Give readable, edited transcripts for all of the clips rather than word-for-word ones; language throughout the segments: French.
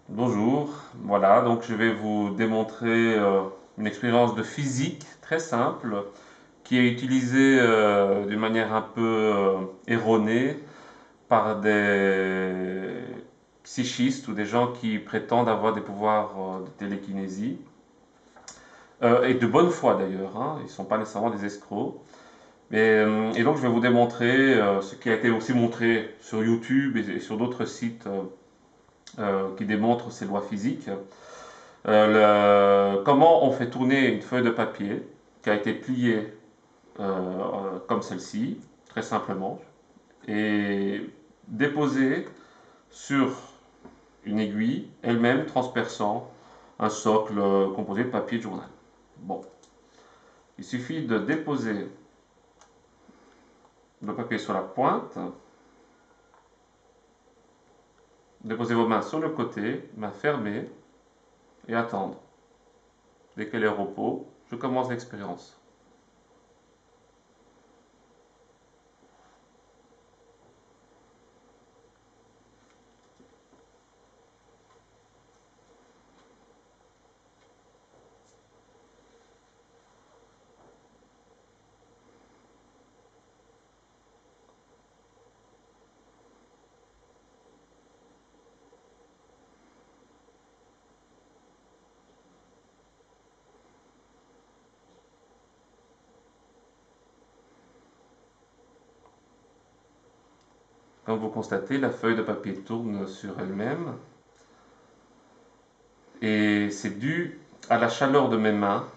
Bonjour, voilà, donc je vais vous démontrer une expérience de physique très simple qui est utilisée d'une manière un peu erronée par des psychistes ou des gens qui prétendent avoir des pouvoirs de télékinésie, et de bonne foi d'ailleurs, hein, ils ne sont pas nécessairement des escrocs. Et donc je vais vous démontrer ce qui a été aussi montré sur YouTube et sur d'autres sites qui démontrent ces lois physiques. Comment on fait tourner une feuille de papier qui a été pliée comme celle-ci, très simplement, et déposée sur une aiguille, elle-même transperçant un socle composé de papier de journal. Bon, il suffit de déposer le papier sur la pointe, déposer vos mains sur le côté, mains fermées, et attendre. Dès qu'elle est au repos, je commence l'expérience. Comme vous constatez, la feuille de papier tourne sur elle-même et c'est dû à la chaleur de mes mains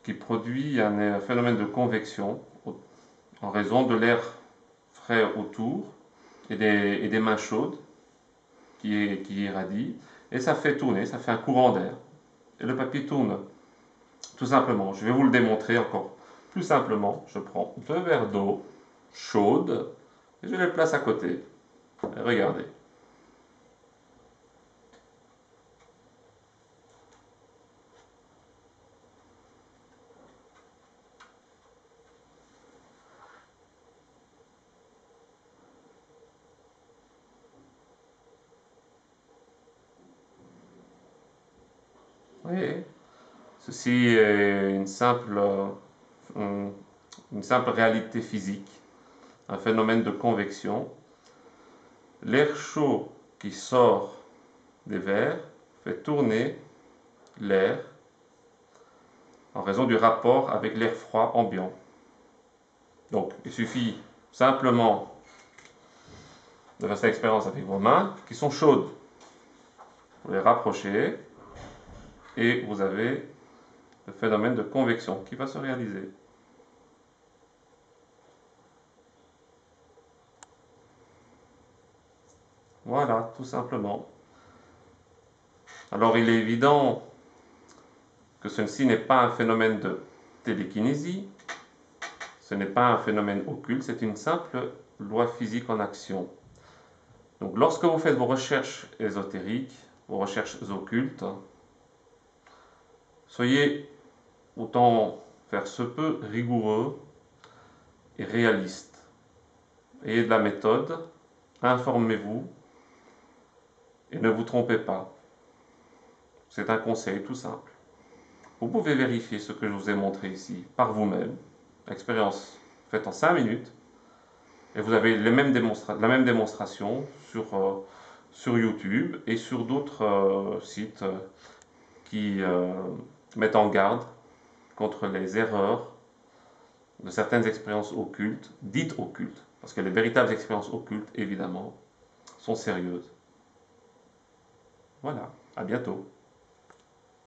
qui produit un phénomène de convection en raison de l'air frais autour et des mains chaudes qui irradient et ça fait tourner, ça fait un courant d'air et le papier tourne tout simplement. Je vais vous le démontrer encore plus simplement. Je prends 2 verres d'eau chaude et je les place à côté. Et regardez. Vous voyez, ceci est une simple réalité physique, un phénomène de convection. L'air chaud qui sort des verres fait tourner l'air en raison du rapport avec l'air froid ambiant. Donc, il suffit simplement de faire cette expérience avec vos mains qui sont chaudes. Vous les rapprochez et vous avez le phénomène de convection qui va se réaliser. Voilà, tout simplement. Alors, il est évident que ceci n'est pas un phénomène de télékinésie, ce n'est pas un phénomène occulte, c'est une simple loi physique en action. Donc lorsque vous faites vos recherches ésotériques, vos recherches occultes, soyez autant faire se peut rigoureux et réaliste. Ayez de la méthode, informez-vous et ne vous trompez pas. C'est un conseil tout simple. Vous pouvez vérifier ce que je vous ai montré ici par vous-même. Expérience faite en 5 minutes. Et vous avez la même démonstration sur YouTube et sur d'autres sites qui mettent en garde contre les erreurs de certaines expériences occultes, dites occultes, parce que les véritables expériences occultes, évidemment, sont sérieuses. Voilà, à bientôt.